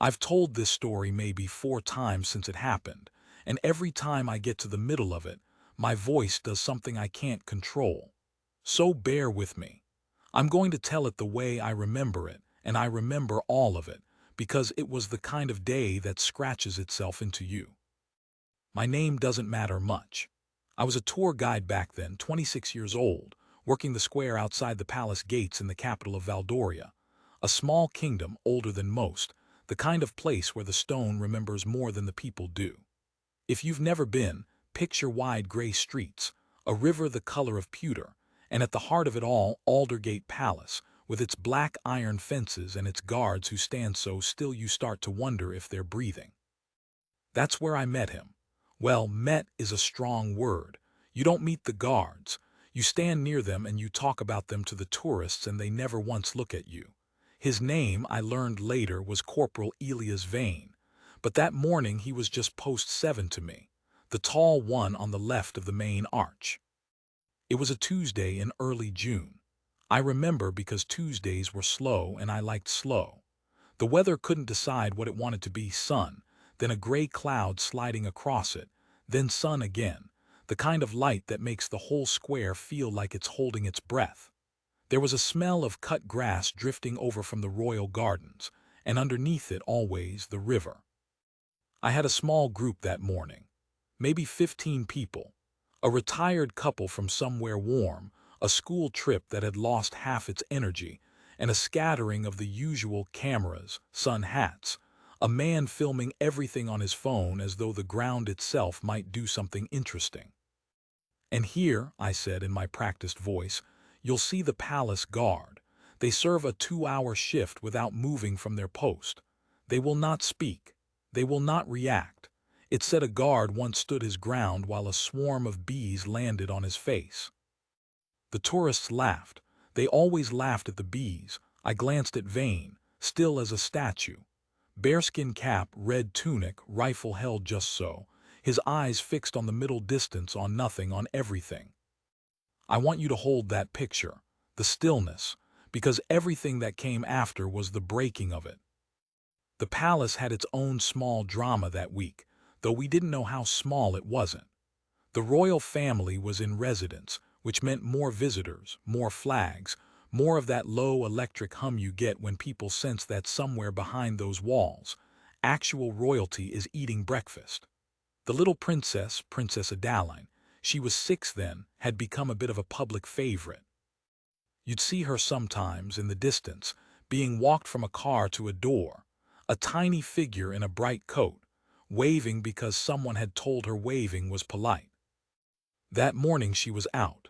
I've told this story maybe 4 times since it happened, and every time I get to the middle of it, my voice does something I can't control. So bear with me. I'm going to tell it the way I remember it, and I remember all of it, because it was the kind of day that scratches itself into you. My name doesn't matter much. I was a tour guide back then, 26 years old, working the square outside the palace gates in the capital of Valdoria, a small kingdom older than most, the kind of place where the stone remembers more than the people do. If you've never been, picture wide gray streets, a river the color of pewter, and at the heart of it all, Aldergate Palace, with its black iron fences and its guards who stand so still you start to wonder if they're breathing. That's where I met him. Well, met is a strong word. You don't meet the guards. You stand near them and you talk about them to the tourists and they never once look at you. His name, I learned later, was Corporal Elias Vane, but that morning he was just post 7 to me, the tall one on the left of the main arch. It was a Tuesday in early June. I remember because Tuesdays were slow and I liked slow. The weather couldn't decide what it wanted to be: sun, then a gray cloud sliding across it, then sun again, the kind of light that makes the whole square feel like it's holding its breath. There was a smell of cut grass drifting over from the royal gardens, and underneath it always the river. I had a small group that morning, maybe 15 people, a retired couple from somewhere warm, a school trip that had lost half its energy, and a scattering of the usual cameras, sun hats, a man filming everything on his phone as though the ground itself might do something interesting. And here, I said in my practiced voice, you'll see the palace guard. They serve a 2-hour shift without moving from their post. They will not speak. They will not react. It said a guard once stood his ground while a swarm of bees landed on his face. The tourists laughed. They always laughed at the bees. I glanced at Vane, still as a statue. Bearskin cap, red tunic, rifle held just so, his eyes fixed on the middle distance, on nothing, on everything. I want you to hold that picture, the stillness, because everything that came after was the breaking of it. The palace had its own small drama that week, though we didn't know how small it wasn't. The royal family was in residence, which meant more visitors, more flags, more of that low electric hum you get when people sense that somewhere behind those walls, actual royalty is eating breakfast. The little princess, Princess Adaline, she was 6 then, had become a bit of a public favorite. You'd see her sometimes in the distance, being walked from a car to a door, a tiny figure in a bright coat, waving because someone had told her waving was polite. That morning she was out.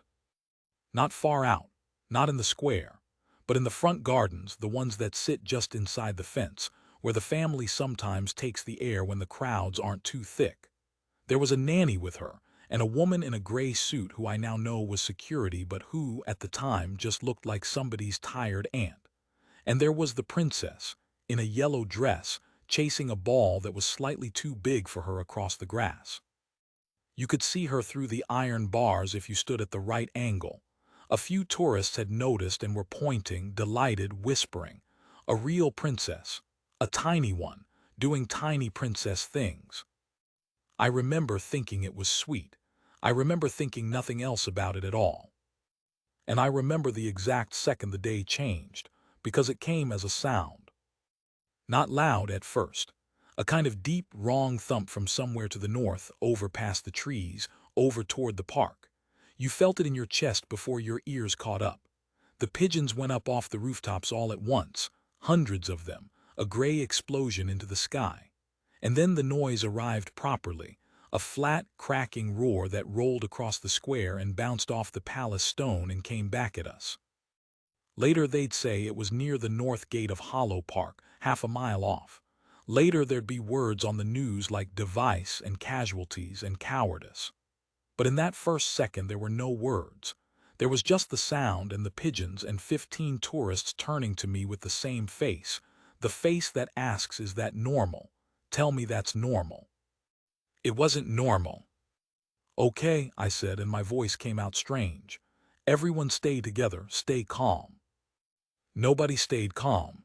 Not far out, not in the square, but in the front gardens, the ones that sit just inside the fence, where the family sometimes takes the air when the crowds aren't too thick. There was a nanny with her, and a woman in a gray suit who I now know was security but who, at the time, just looked like somebody's tired aunt. And there was the princess, in a yellow dress, chasing a ball that was slightly too big for her across the grass. You could see her through the iron bars if you stood at the right angle. A few tourists had noticed and were pointing, delighted, whispering. A real princess, a tiny one, doing tiny princess things. I remember thinking it was sweet. I remember thinking nothing else about it at all. And I remember the exact second the day changed, because it came as a sound. Not loud at first. A kind of deep, wrong thump from somewhere to the north, over past the trees, over toward the park. You felt it in your chest before your ears caught up. The pigeons went up off the rooftops all at once, hundreds of them, a gray explosion into the sky. And then the noise arrived properly, a flat, cracking roar that rolled across the square and bounced off the palace stone and came back at us. Later they'd say it was near the north gate of Hollow Park, half a mile off. Later there'd be words on the news like device and casualties and cowardice. But in that first second there were no words. There was just the sound and the pigeons and 15 tourists turning to me with the same face, the face that asks, is that normal? Tell me that's normal. It wasn't normal. Okay, I said, and my voice came out strange. Everyone stay together, stay calm. Nobody stayed calm.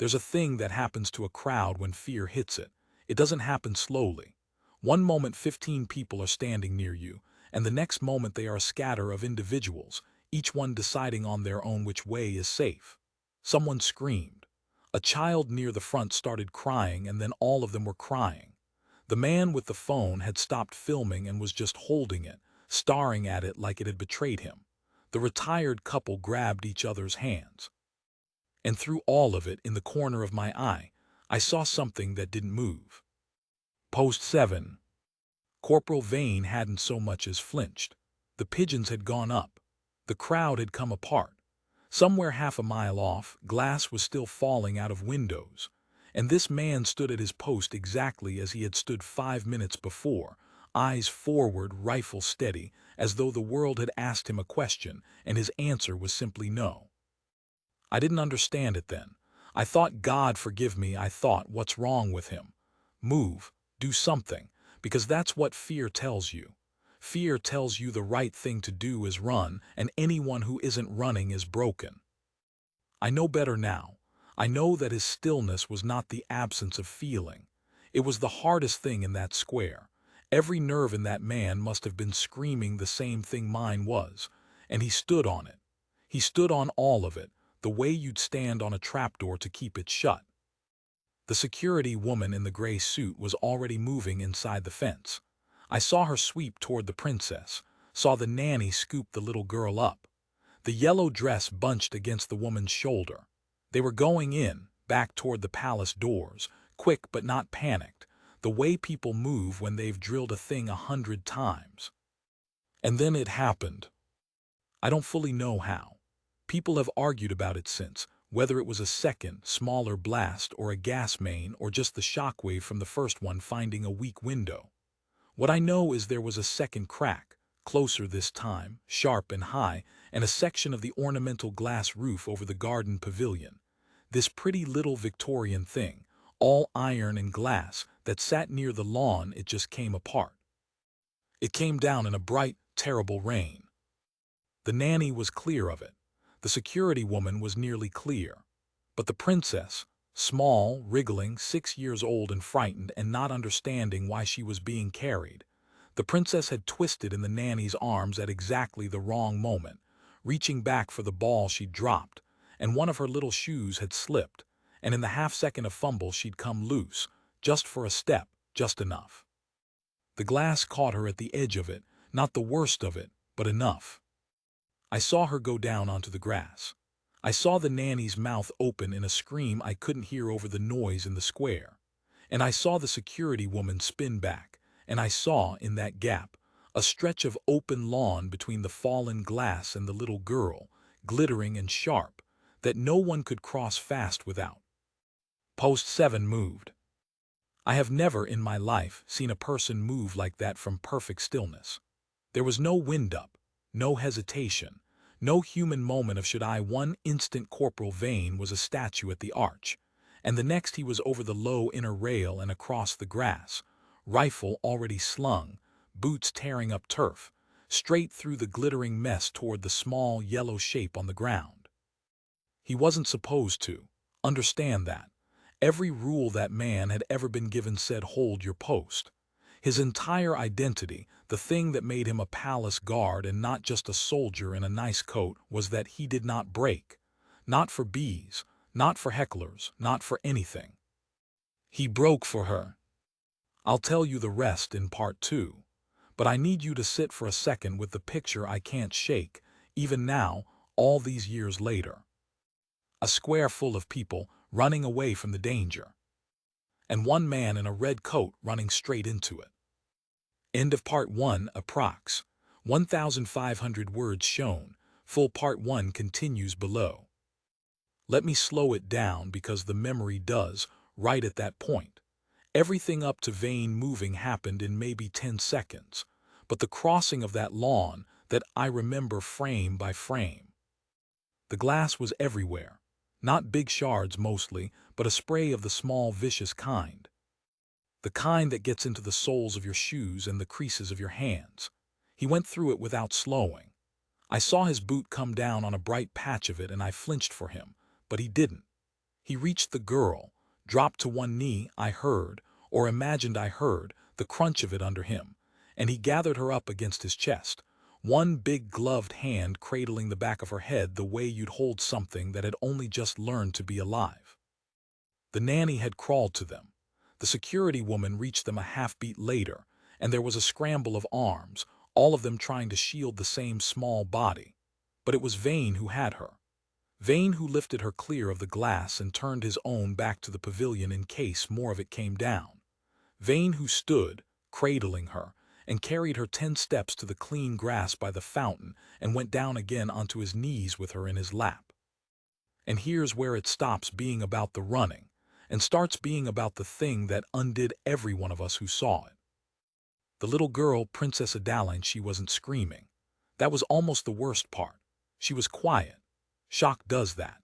There's a thing that happens to a crowd when fear hits it. It doesn't happen slowly. One moment 15 people are standing near you, and the next moment they are a scatter of individuals, each one deciding on their own which way is safe. Someone screamed. A child near the front started crying, and then all of them were crying. The man with the phone had stopped filming and was just holding it, staring at it like it had betrayed him. The retired couple grabbed each other's hands. And through all of it, in the corner of my eye, I saw something that didn't move. Post 7. Corporal Vane hadn't so much as flinched. The pigeons had gone up. The crowd had come apart. Somewhere half a mile off, glass was still falling out of windows. And this man stood at his post exactly as he had stood 5 minutes before, eyes forward, rifle steady, as though the world had asked him a question, and his answer was simply no. I didn't understand it then. I thought, God forgive me, I thought, what's wrong with him? Move, do something, because that's what fear tells you. Fear tells you the right thing to do is run, and anyone who isn't running is broken. I know better now. I know that his stillness was not the absence of feeling. It was the hardest thing in that square. Every nerve in that man must have been screaming the same thing mine was, and he stood on it. He stood on all of it, the way you'd stand on a trapdoor to keep it shut. The security woman in the gray suit was already moving inside the fence. I saw her sweep toward the princess, saw the nanny scoop the little girl up. The yellow dress bunched against the woman's shoulder. They were going in, back toward the palace doors, quick but not panicked, the way people move when they've drilled a thing 100 times. And then it happened. I don't fully know how. People have argued about it since, whether it was a second, smaller blast or a gas main or just the shockwave from the first one finding a weak window. What I know is there was a second crack, closer this time, sharp and high, and a section of the ornamental glass roof over the garden pavilion. This pretty little Victorian thing, all iron and glass, that sat near the lawn, it just came apart. It came down in a bright, terrible rain. The nanny was clear of it. The security woman was nearly clear. But the princess, small, wriggling, 6 years old and frightened and not understanding why she was being carried, the princess had twisted in the nanny's arms at exactly the wrong moment, reaching back for the ball she'd dropped, and one of her little shoes had slipped, and in the half-second of fumble she'd come loose, just for a step, just enough. The glass caught her at the edge of it, not the worst of it, but enough. I saw her go down onto the grass. I saw the nanny's mouth open in a scream I couldn't hear over the noise in the square. And I saw the security woman spin back, and I saw, in that gap, a stretch of open lawn between the fallen glass and the little girl, glittering and sharp, that no one could cross fast without. Post 7 moved. I have never in my life seen a person move like that from perfect stillness. There was no wind-up, no hesitation, no human moment of should I. One instant Corporal Vane was a statue at the arch, and the next he was over the low inner rail and across the grass, rifle already slung, boots tearing up turf, straight through the glittering mess toward the small yellow shape on the ground. He wasn't supposed to. Understand that. Every rule that man had ever been given said hold your post. His entire identity, the thing that made him a palace guard and not just a soldier in a nice coat, was that he did not break. Not for bees, not for hecklers, not for anything. He broke for her. I'll tell you the rest in part 2. But I need you to sit for a second with the picture I can't shake, even now, all these years later. A square full of people running away from the danger. And one man in a red coat running straight into it. End of part 1 approx. 1,500 words shown. Full part 1 continues below. Let me slow it down because the memory does, right at that point. Everything up to Vane moving happened in maybe 10 seconds, but the crossing of that lawn, that I remember frame by frame. The glass was everywhere, not big shards mostly, but a spray of the small vicious kind. The kind that gets into the soles of your shoes and the creases of your hands. He went through it without slowing. I saw his boot come down on a bright patch of it and I flinched for him, but he didn't. He reached the girl, dropped to one knee. I heard, or imagined I heard, the crunch of it under him, and he gathered her up against his chest, one big gloved hand cradling the back of her head the way you'd hold something that had only just learned to be alive. The nanny had crawled to them. The security woman reached them a half-beat later, and there was a scramble of arms, all of them trying to shield the same small body. But it was Vane who had her. Vane who lifted her clear of the glass and turned his own back to the pavilion in case more of it came down. Vane who stood, cradling her, and carried her 10 steps to the clean grass by the fountain and went down again onto his knees with her in his lap. And here's where it stops being about the running and starts being about the thing that undid every one of us who saw it. The little girl, Princess Adaline, she wasn't screaming. That was almost the worst part. She was quiet. Shock does that.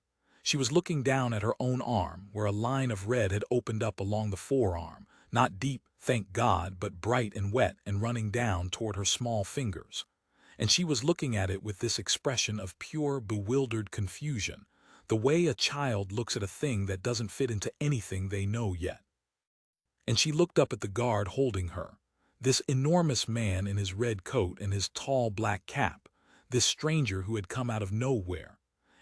She was looking down at her own arm, where a line of red had opened up along the forearm, not deep, thank God, but bright and wet and running down toward her small fingers. And she was looking at it with this expression of pure, bewildered confusion, the way a child looks at a thing that doesn't fit into anything they know yet. And she looked up at the guard holding her, this enormous man in his red coat and his tall black cap, this stranger who had come out of nowhere,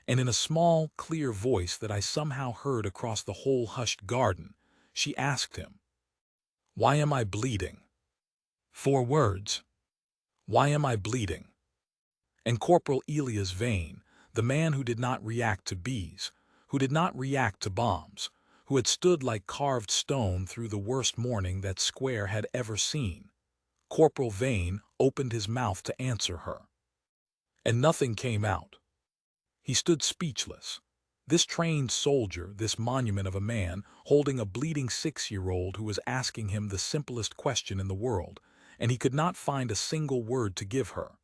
and in a small, clear voice that I somehow heard across the whole hushed garden, she asked him, "Why am I bleeding?" 4 words. Why am I bleeding? And Corporal Elias Vane, the man who did not react to bees, who did not react to bombs, who had stood like carved stone through the worst morning that Square had ever seen, Corporal Vane opened his mouth to answer her. And nothing came out. He stood speechless. This trained soldier, this monument of a man, holding a bleeding 6-year-old who was asking him the simplest question in the world, and he could not find a single word to give her.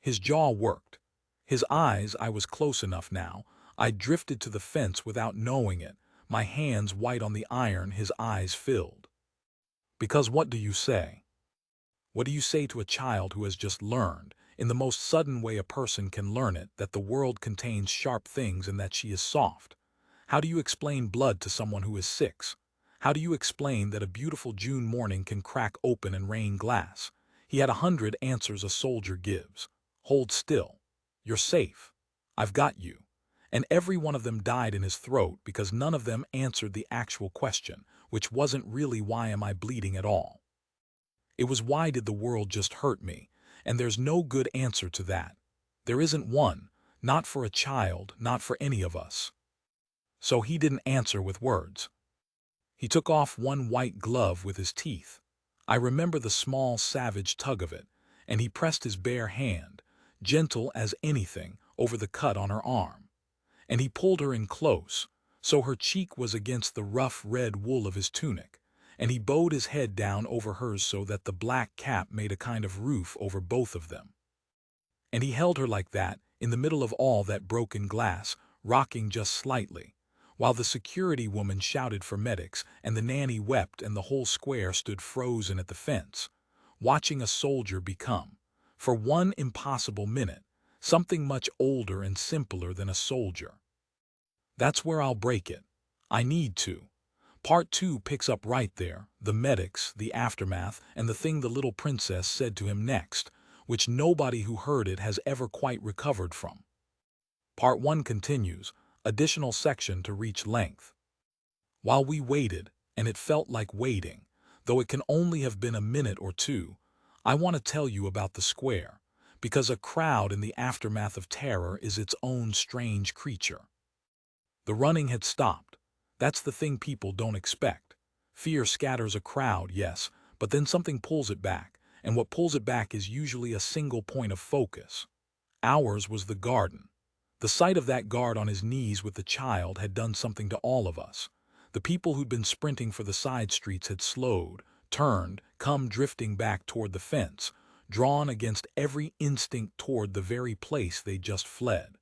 His jaw worked. His eyes, I was close enough now, I drifted to the fence without knowing it, my hands white on the iron, his eyes filled. Because what do you say? What do you say to a child who has just learned, in the most sudden way a person can learn it, that the world contains sharp things and that she is soft? How do you explain blood to someone who is 6? How do you explain that a beautiful June morning can crack open and rain glass? He had 100 answers a soldier gives. Hold still. You're safe. I've got you. And every one of them died in his throat because none of them answered the actual question, which wasn't really why am I bleeding at all. It was why did the world just hurt me, and there's no good answer to that. There isn't one, not for a child, not for any of us. So he didn't answer with words. He took off one white glove with his teeth. I remember the small, savage tug of it, and he pressed his bare hand, gentle as anything, over the cut on her arm. And he pulled her in close, so her cheek was against the rough red wool of his tunic, and he bowed his head down over hers so that the black cap made a kind of roof over both of them. And he held her like that, in the middle of all that broken glass, rocking just slightly, while the security woman shouted for medics and the nanny wept and the whole square stood frozen at the fence, watching a soldier become, for one impossible minute, something much older and simpler than a soldier. That's where I'll break it. I need to. Part 2 picks up right there, the medics, the aftermath, and the thing the little princess said to him next, which nobody who heard it has ever quite recovered from. Part 1 continues, additional section to reach length. While we waited, and it felt like waiting, though it can only have been a minute or two, I want to tell you about the square, because a crowd in the aftermath of terror is its own strange creature. The running had stopped. That's the thing people don't expect. Fear scatters a crowd, yes, but then something pulls it back, and what pulls it back is usually a single point of focus. Ours was the garden. The sight of that guard on his knees with the child had done something to all of us. The people who'd been sprinting for the side streets had slowed, turned, come drifting back toward the fence, drawn against every instinct toward the very place they'd just fled.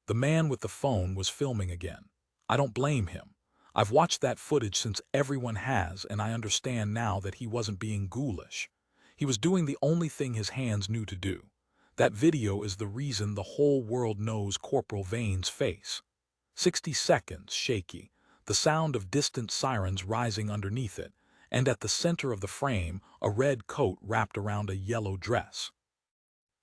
The man with the phone was filming again. I don't blame him. I've watched that footage since everyone has, and I understand now that he wasn't being ghoulish. He was doing the only thing his hands knew to do. That video is the reason the whole world knows Corporal Vane's face. 60 seconds, shaky, the sound of distant sirens rising underneath it, and at the center of the frame, a red coat wrapped around a yellow dress.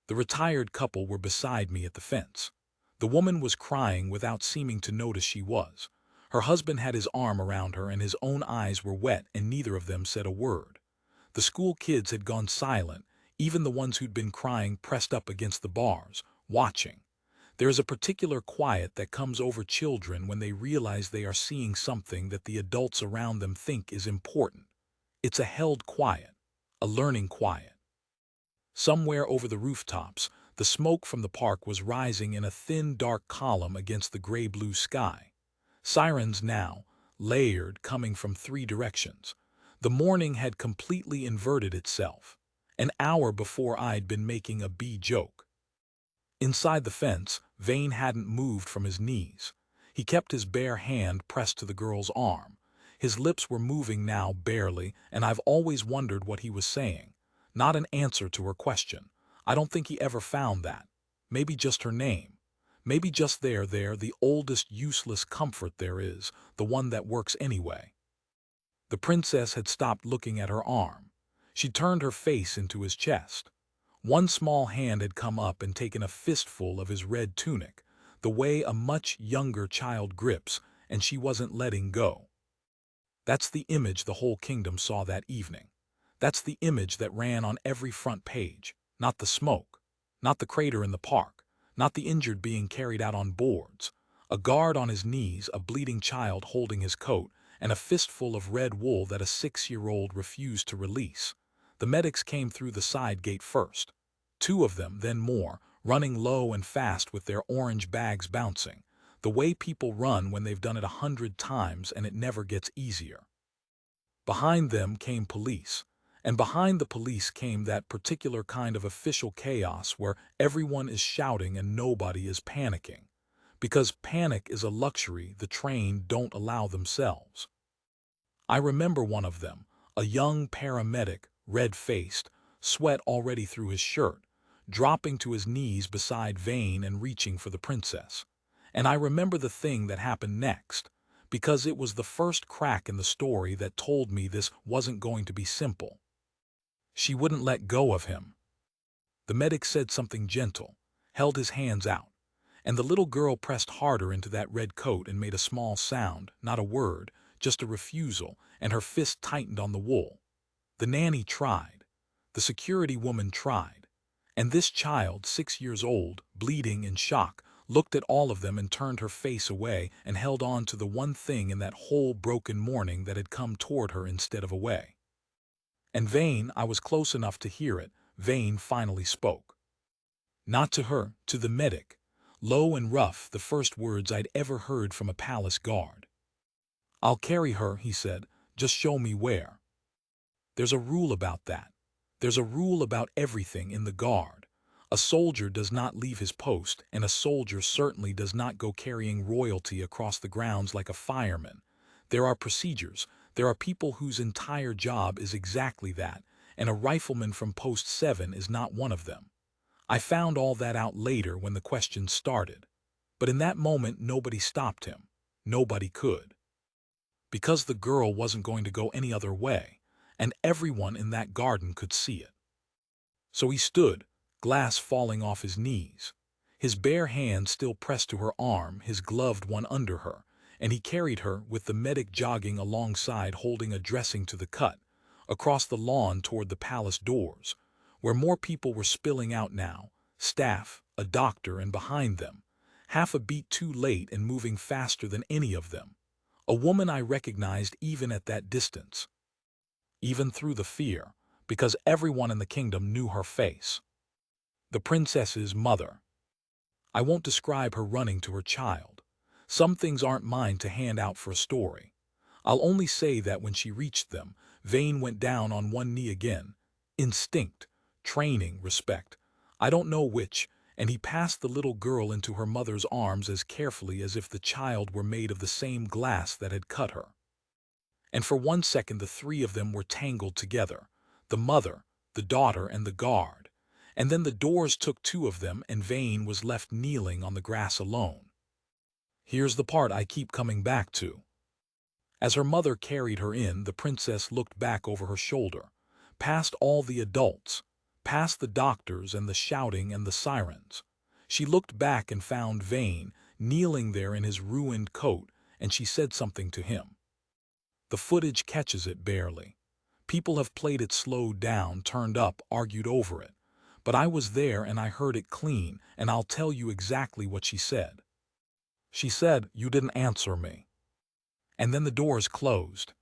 The retired couple were beside me at the fence. The woman was crying without seeming to notice she was. Her husband had his arm around her and his own eyes were wet and neither of them said a word. The school kids had gone silent, even the ones who'd been crying pressed up against the bars, watching. There is a particular quiet that comes over children when they realize they are seeing something that the adults around them think is important. It's a held quiet, a learning quiet. Somewhere over the rooftops, the smoke from the park was rising in a thin, dark column against the gray-blue sky. Sirens now, layered, coming from 3 directions. The morning had completely inverted itself. An hour before I'd been making a bee joke. Inside the fence, Vane hadn't moved from his knees. He kept his bare hand pressed to the girl's arm. His lips were moving now barely, and I've always wondered what he was saying. Not an answer to her question. I don't think he ever found that. Maybe just her name. Maybe just there, the oldest useless comfort there is, the one that works anyway. The princess had stopped looking at her arm. She turned her face into his chest. One small hand had come up and taken a fistful of his red tunic, the way a much younger child grips, and she wasn't letting go. That's the image the whole kingdom saw that evening. That's the image that ran on every front page, not the smoke, not the crater in the park, not the injured being carried out on boards. A guard on his knees, a bleeding child holding his coat, and a fistful of red wool that a 6-year-old refused to release. The medics came through the side gate first. 2 of them, then more, running low and fast with their orange bags bouncing, the way people run when they've done it 100 times and it never gets easier. Behind them came police. And behind the police came that particular kind of official chaos where everyone is shouting and nobody is panicking. Because panic is a luxury the trained don't allow themselves. I remember one of them, a young paramedic, red-faced, sweat already through his shirt, dropping to his knees beside Vane and reaching for the princess. And I remember the thing that happened next, because it was the first crack in the story that told me this wasn't going to be simple. She wouldn't let go of him. The medic said something gentle, held his hands out, and the little girl pressed harder into that red coat and made a small sound, not a word, just a refusal, and her fist tightened on the wool. The nanny tried. The security woman tried. And this child, 6 years old, bleeding in shock, looked at all of them and turned her face away and held on to the one thing in that whole broken morning that had come toward her instead of away. And Vane, I was close enough to hear it, Vane finally spoke. Not to her, to the medic. Low and rough, the first words I'd ever heard from a palace guard. "I'll carry her," he said, "just show me where." There's a rule about that. There's a rule about everything in the guard. A soldier does not leave his post, and a soldier certainly does not go carrying royalty across the grounds like a fireman. There are procedures. There are people whose entire job is exactly that, and a rifleman from Post 7 is not one of them. I found all that out later when the questions started. But in that moment nobody stopped him. Nobody could. Because the girl wasn't going to go any other way, and everyone in that garden could see it. So he stood, glass falling off his knees, his bare hand still pressed to her arm, his gloved one under her, and he carried her with the medic jogging alongside holding a dressing to the cut, across the lawn toward the palace doors, where more people were spilling out now, staff, a doctor, and behind them, half a beat too late and moving faster than any of them, a woman I recognized even at that distance. Even through the fear, because everyone in the kingdom knew her face. The princess's mother. I won't describe her running to her child. Some things aren't mine to hand out for a story. I'll only say that when she reached them, Vane went down on one knee again. Instinct, training, respect. I don't know which, and he passed the little girl into her mother's arms as carefully as if the child were made of the same glass that had cut her. And for 1 second the 3 of them were tangled together, the mother, the daughter, and the guard. And then the doors took 2 of them and Vane was left kneeling on the grass alone. Here's the part I keep coming back to. As her mother carried her in, the princess looked back over her shoulder, past all the adults, past the doctors and the shouting and the sirens. She looked back and found Vane kneeling there in his ruined coat, and she said something to him. The footage catches it barely. People have played it slowed down, turned up, argued over it. But I was there and I heard it clean, and I'll tell you exactly what she said. She said, "You didn't answer me." And then the doors closed.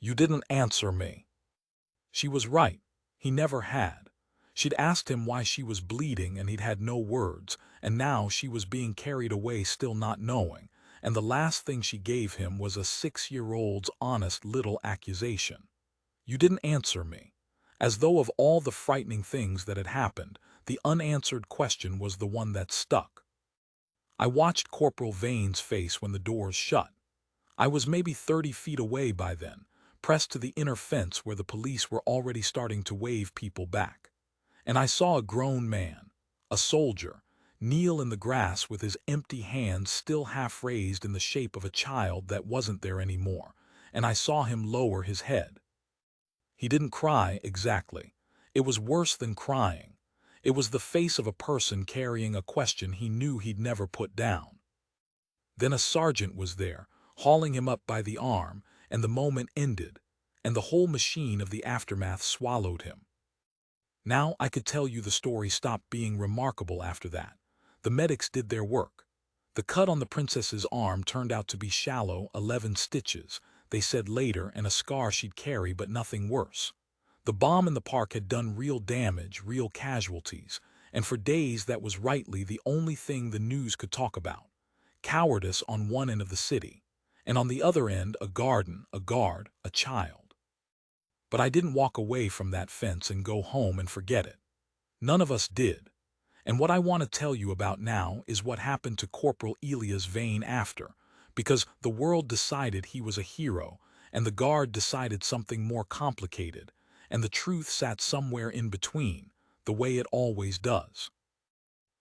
"You didn't answer me." She was right. He never had. She'd asked him why she was bleeding and he'd had no words, and now she was being carried away still not knowing, and the last thing she gave him was a 6-year-old's honest little accusation. "You didn't answer me." As though of all the frightening things that had happened, the unanswered question was the one that stuck. I watched Corporal Vane's face when the doors shut. I was maybe 30 feet away by then, pressed to the inner fence where the police were already starting to wave people back. And I saw a grown man, a soldier, kneel in the grass with his empty hands still half raised in the shape of a child that wasn't there anymore, and I saw him lower his head. He didn't cry exactly. It was worse than crying. It was the face of a person carrying a question he knew he'd never put down. Then a sergeant was there, hauling him up by the arm, and the moment ended, and the whole machine of the aftermath swallowed him. Now I could tell you the story stopped being remarkable after that. The medics did their work. The cut on the princess's arm turned out to be shallow, 11 stitches, they said later, and a scar she'd carry, but nothing worse. The bomb in the park had done real damage, real casualties, and for days that was rightly the only thing the news could talk about. Cowardice on one end of the city, and on the other end a garden, a guard, a child. But I didn't walk away from that fence and go home and forget it. None of us did. And what I want to tell you about now is what happened to Corporal Elias Vane after, because the world decided he was a hero, and the guard decided something more complicated, and the truth sat somewhere in between, the way it always does.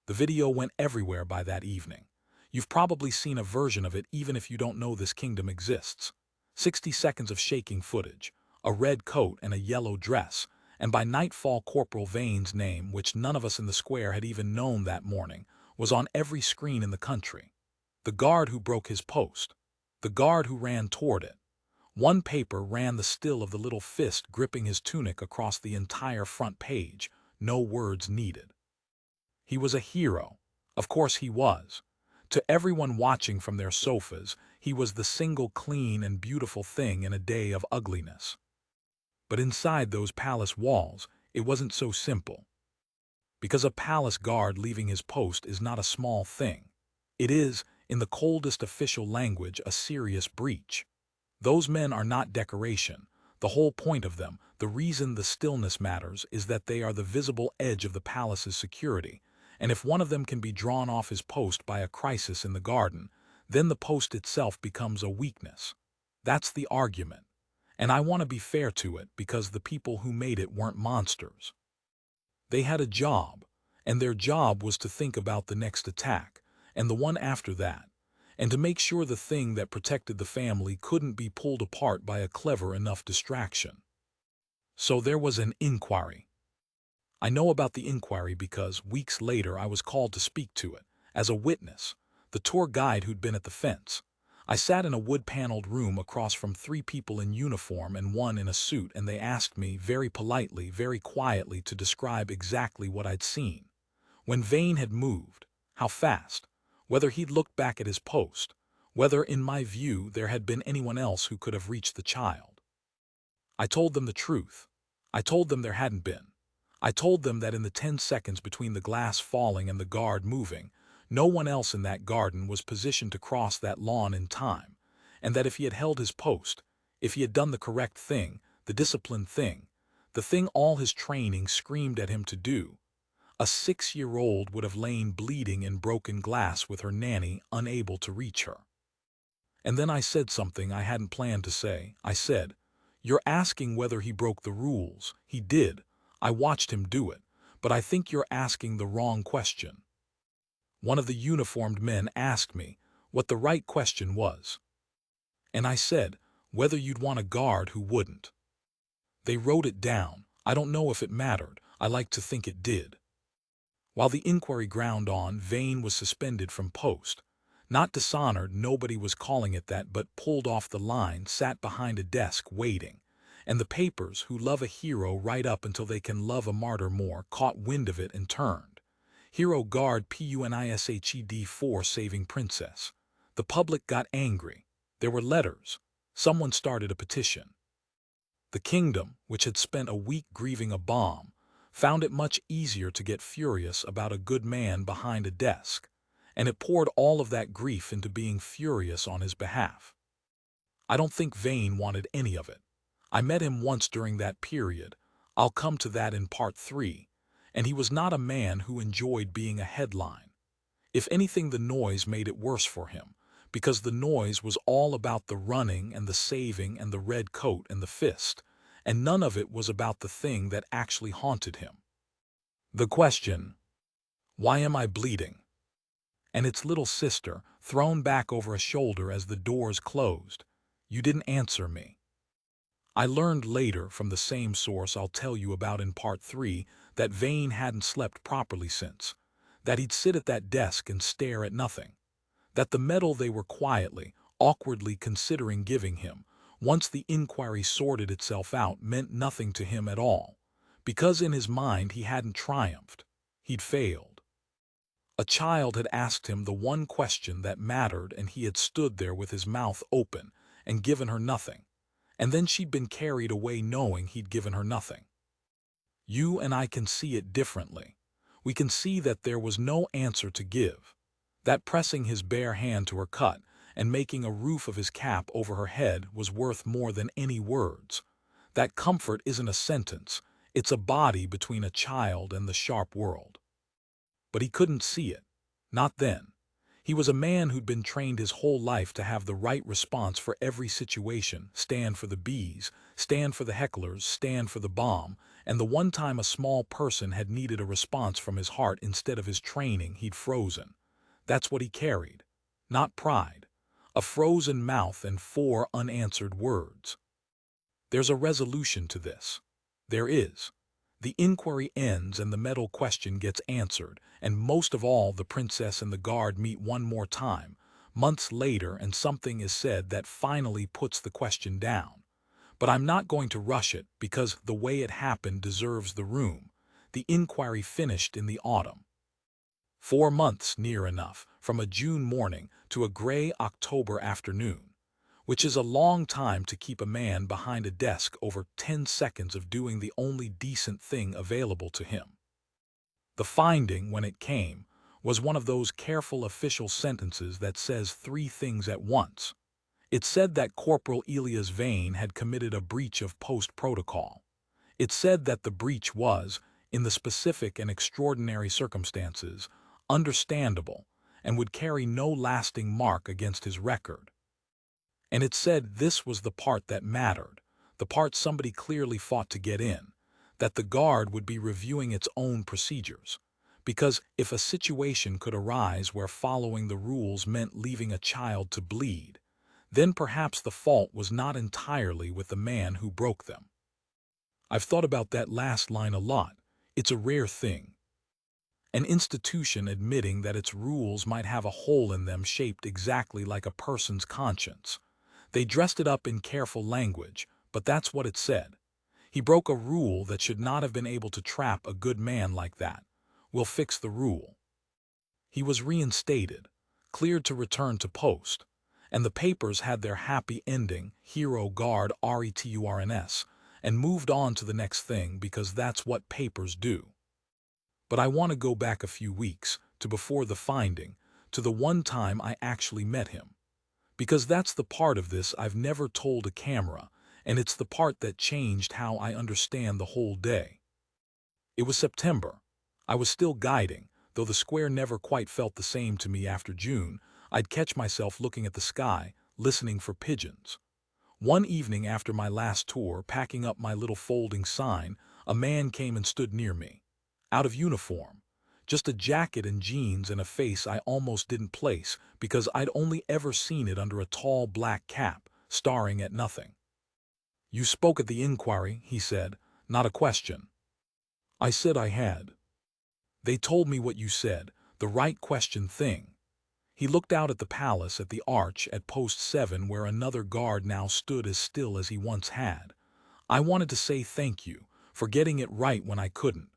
The video went everywhere by that evening. You've probably seen a version of it even if you don't know this kingdom exists. 60 seconds of shaking footage, a red coat and a yellow dress, and by nightfall Corporal Vane's name, which none of us in the square had even known that morning, was on every screen in the country. The guard who broke his post. The guard who ran toward it. One paper ran the still of the little fist gripping his tunic across the entire front page, no words needed. He was a hero. Of course he was. To everyone watching from their sofas, he was the single clean and beautiful thing in a day of ugliness. But inside those palace walls, it wasn't so simple. Because a palace guard leaving his post is not a small thing. It is, in the coldest official language, a serious breach. Those men are not decoration. The whole point of them, the reason the stillness matters, is that they are the visible edge of the palace's security, and if one of them can be drawn off his post by a crisis in the garden, then the post itself becomes a weakness. That's the argument. And I want to be fair to it because the people who made it weren't monsters. They had a job, and their job was to think about the next attack, and the one after that, and to make sure the thing that protected the family couldn't be pulled apart by a clever enough distraction. So there was an inquiry. I know about the inquiry because, weeks later, I was called to speak to it, as a witness, the tour guide who'd been at the fence. I sat in a wood-paneled room across from 3 people in uniform and 1 in a suit, and they asked me, very politely, very quietly, to describe exactly what I'd seen. When Vane had moved, how fast, whether he'd looked back at his post, whether, in my view, there had been anyone else who could have reached the child. I told them the truth. I told them there hadn't been. I told them that in the 10 seconds between the glass falling and the guard moving, no one else in that garden was positioned to cross that lawn in time, and that if he had held his post, if he had done the correct thing, the disciplined thing, the thing all his training screamed at him to do, a 6-year-old would have lain bleeding in broken glass with her nanny unable to reach her. And then I said something I hadn't planned to say. I said, "You're asking whether he broke the rules. He did. I watched him do it. But I think you're asking the wrong question." One of the uniformed men asked me, what the right question was. And I said, whether you'd want a guard who wouldn't. They wrote it down. I don't know if it mattered. I like to think it did. While the inquiry ground on, Vane was suspended from post. Not dishonored, nobody was calling it that, but pulled off the line, sat behind a desk waiting. And the papers, who love a hero right up until they can love a martyr more, caught wind of it and turned. Hero guard PUNISHED 4 saving princess. The public got angry. There were letters. Someone started a petition. The kingdom, which had spent a week grieving a bomb, found it much easier to get furious about a good man behind a desk, and it poured all of that grief into being furious on his behalf. I don't think Vane wanted any of it. I met him once during that period. I'll come to that in part 3. And he was not a man who enjoyed being a headline. If anything, the noise made it worse for him, because the noise was all about the running and the saving and the red coat and the fist, and none of it was about the thing that actually haunted him. The question, why am I bleeding? And its little sister, thrown back over a shoulder as the doors closed. You didn't answer me. I learned later from the same source I'll tell you about in part 3 that Vane hadn't slept properly since, that he'd sit at that desk and stare at nothing, that the medal they were quietly, awkwardly considering giving him, once the inquiry sorted itself out, meant nothing to him at all, because in his mind he hadn't triumphed, he'd failed. A child had asked him the one question that mattered, and he had stood there with his mouth open and given her nothing. And then she'd been carried away knowing he'd given her nothing. You and I can see it differently. We can see that there was no answer to give. That pressing his bare hand to her cut and making a roof of his cap over her head was worth more than any words. That comfort isn't a sentence, it's a body between a child and the sharp world. But he couldn't see it. Not then. He was a man who'd been trained his whole life to have the right response for every situation, stand for the bees, stand for the hecklers, stand for the bomb, and the one time a small person had needed a response from his heart instead of his training, he'd frozen. That's what he carried. Not pride. A frozen mouth and 4 unanswered words. There's a resolution to this. There is. The inquiry ends and the medal question gets answered, and most of all the princess and the guard meet one more time, months later, and something is said that finally puts the question down. But I'm not going to rush it, because the way it happened deserves the room. The inquiry finished in the autumn. 4 months, near enough, from a June morning to a gray October afternoon, which is a long time to keep a man behind a desk over 10 seconds of doing the only decent thing available to him. The finding, when it came, was one of those careful official sentences that says 3 things at once. It said that Corporal Elias Vane had committed a breach of post protocol. It said that the breach was, in the specific and extraordinary circumstances, understandable and would carry no lasting mark against his record. And it said this was the part that mattered, the part somebody clearly fought to get in, that the guard would be reviewing its own procedures. Because if a situation could arise where following the rules meant leaving a child to bleed, then perhaps the fault was not entirely with the man who broke them. I've thought about that last line a lot. It's a rare thing. An institution admitting that its rules might have a hole in them shaped exactly like a person's conscience. They dressed it up in careful language, but that's what it said. He broke a rule that should not have been able to trap a good man like that. We'll fix the rule. He was reinstated, cleared to return to post, and the papers had their happy ending, hero guard RETURNS, and moved on to the next thing because that's what papers do. But I want to go back a few weeks, to before the finding, to the one time I actually met him. Because that's the part of this I've never told a camera, and it's the part that changed how I understand the whole day. It was September. I was still guiding, though the square never quite felt the same to me after June. I'd catch myself looking at the sky, listening for pigeons. One evening after my last tour, packing up my little folding sign, a man came and stood near me. Out of uniform. Just a jacket and jeans and a face I almost didn't place because I'd only ever seen it under a tall black cap, staring at nothing. "You spoke at the inquiry," he said, "not a question." I said I had. "They told me what you said, the right question thing." He looked out at the palace, at the arch, at post 7 where another guard now stood as still as he once had. I wanted to say thank you for getting it right when I couldn't.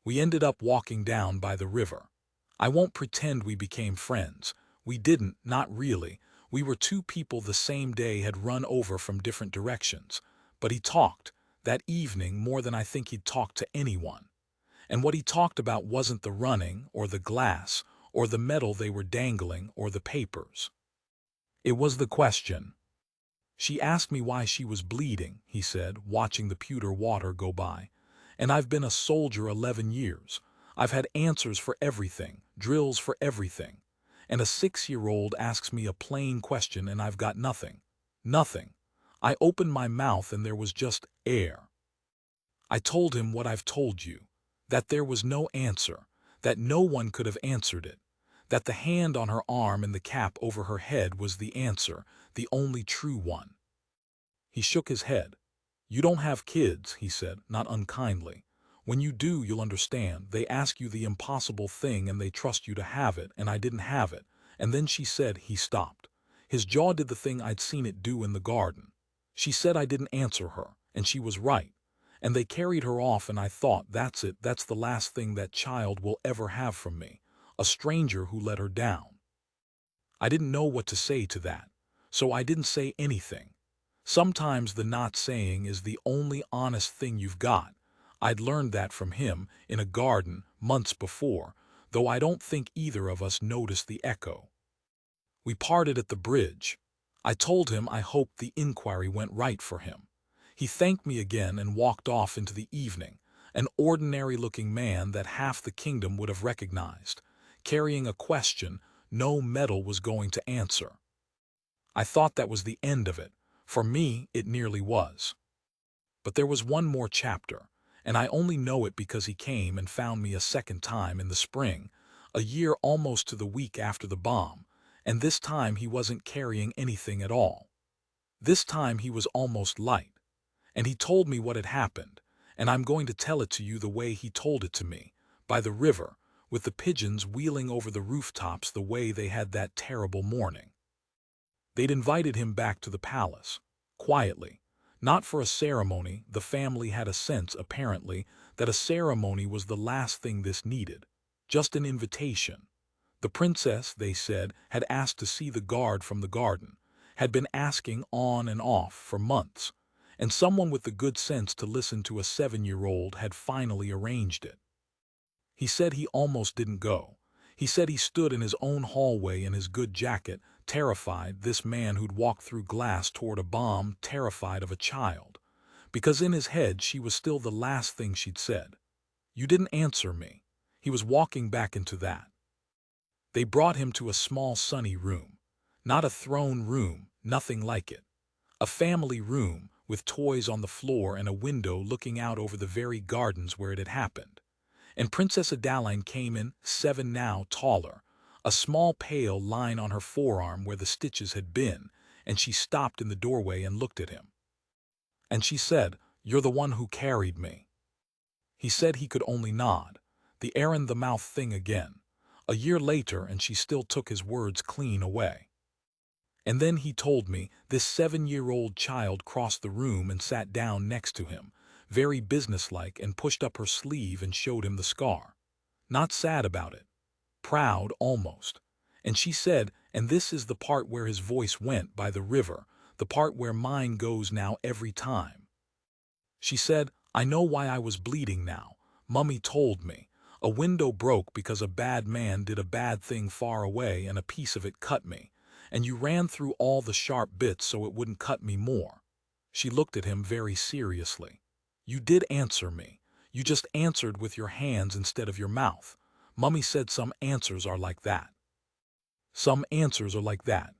We ended up walking down by the river. I won't pretend we became friends. We didn't, not really. We were two people the same day had run over from different directions. But he talked, that evening, more than I think he'd talked to anyone. And what he talked about wasn't the running, or the glass, or the medal they were dangling, or the papers. It was the question. "She asked me why she was bleeding," he said, watching the pewter water go by. "And I've been a soldier 11 years. I've had answers for everything, drills for everything. And a 6-year-old asks me a plain question and I've got nothing. Nothing. I opened my mouth and there was just air. I told him what I've told you, that there was no answer, that no one could have answered it, that the hand on her arm and the cap over her head was the answer, the only true one." He shook his head. "You don't have kids," he said, not unkindly. "When you do, you'll understand. They ask you the impossible thing and they trust you to have it, and I didn't have it." And then she said. He stopped. His jaw did the thing I'd seen it do in the garden. She said I didn't answer her, and she was right. And they carried her off, and I thought, that's it, that's the last thing that child will ever have from me. A stranger who let her down. I didn't know what to say to that, so I didn't say anything. Sometimes the not saying is the only honest thing you've got. I'd learned that from him in a garden months before, though I don't think either of us noticed the echo. We parted at the bridge. I told him I hoped the inquiry went right for him. He thanked me again and walked off into the evening, an ordinary-looking man that half the kingdom would have recognized, carrying a question no medal was going to answer. I thought that was the end of it. For me, it nearly was. But there was one more chapter, and I only know it because he came and found me a second time in the spring, a year almost to the week after the bomb, and this time he wasn't carrying anything at all. This time he was almost light, and he told me what had happened, and I'm going to tell it to you the way he told it to me, by the river, with the pigeons wheeling over the rooftops the way they had that terrible morning. They'd invited him back to the palace, quietly. Not for a ceremony. The family had a sense, apparently, that a ceremony was the last thing this needed. Just an invitation. The princess, they said, had asked to see the guard from the garden, had been asking on and off for months, and someone with the good sense to listen to a 7-year-old had finally arranged it. He said he almost didn't go. He said he stood in his own hallway in his good jacket, terrified, this man who'd walked through glass toward a bomb, terrified of a child. Because in his head she was still the last thing she'd said. "You didn't answer me." He was walking back into that. They brought him to a small sunny room. Not a throne room, nothing like it. A family room, with toys on the floor and a window looking out over the very gardens where it had happened. And Princess Adaline came in, 7 now, taller, a small pale line on her forearm where the stitches had been, and she stopped in the doorway and looked at him. And she said, "You're the one who carried me." He said he could only nod, the errand-the-mouth thing again. A year later, and she still took his words clean away. And then he told me this 7-year-old child crossed the room and sat down next to him, very businesslike, and pushed up her sleeve and showed him the scar. Not sad about it. Proud, almost. And she said, and this is the part where his voice went by the river, the part where mine goes now every time. She said, "I know why I was bleeding now. Mummy told me. A window broke because a bad man did a bad thing far away and a piece of it cut me. And you ran through all the sharp bits so it wouldn't cut me more." She looked at him very seriously. "You did answer me. You just answered with your hands instead of your mouth. Mummy said some answers are like that. Some answers are like that."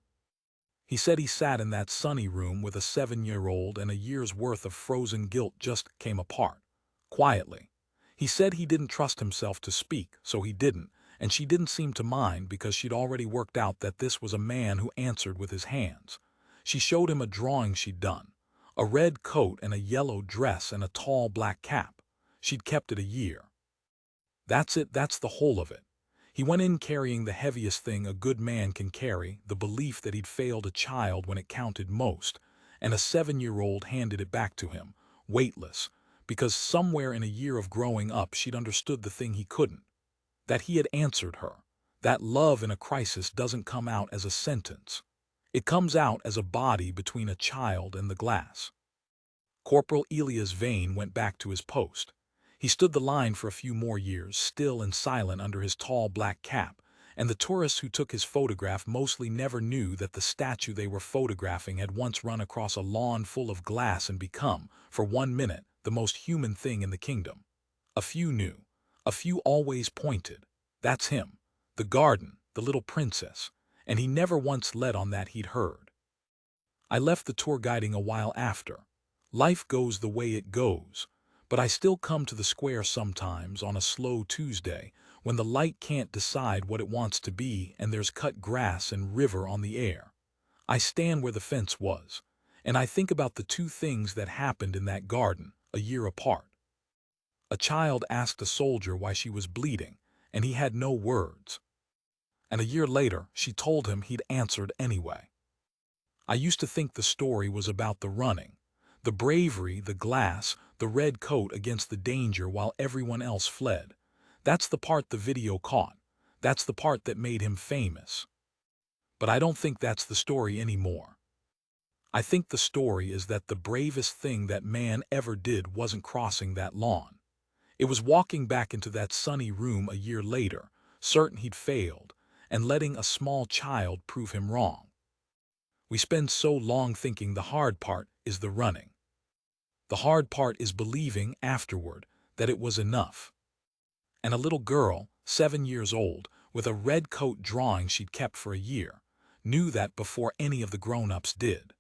He said he sat in that sunny room with a 7-year-old and a year's worth of frozen guilt just came apart. Quietly. He said he didn't trust himself to speak, so he didn't, and she didn't seem to mind because she'd already worked out that this was a man who answered with his hands. She showed him a drawing she'd done, a red coat and a yellow dress and a tall black cap. She'd kept it a year. That's it, that's the whole of it. He went in carrying the heaviest thing a good man can carry, the belief that he'd failed a child when it counted most, and a 7-year-old handed it back to him, weightless, because somewhere in a year of growing up she'd understood the thing he couldn't, that he had answered her, that love in a crisis doesn't come out as a sentence. It comes out as a body between a child and the glass. Corporal Elias Vane went back to his post. He stood the line for a few more years, still and silent under his tall black cap, and the tourists who took his photograph mostly never knew that the statue they were photographing had once run across a lawn full of glass and become, for 1 minute, the most human thing in the kingdom. A few knew. A few always pointed. That's him. The garden, the little princess. And he never once let on that he'd heard. I left the tour guiding a while after. Life goes the way it goes. But I still come to the square sometimes on a slow Tuesday when the light can't decide what it wants to be and there's cut grass and river on the air. I stand where the fence was, and I think about the two things that happened in that garden, a year apart. A child asked a soldier why she was bleeding, and he had no words. And a year later, she told him he'd answered anyway. I used to think the story was about the running, the bravery, the glass, the red coat against the danger while everyone else fled. That's the part the video caught. That's the part that made him famous. But I don't think that's the story anymore. I think the story is that the bravest thing that man ever did wasn't crossing that lawn. It was walking back into that sunny room a year later, certain he'd failed, and letting a small child prove him wrong. We spend so long thinking the hard part is the running. The hard part is believing afterward that it was enough. And a little girl, 7 years old, with a red coat drawing she'd kept for a year, knew that before any of the grown-ups did.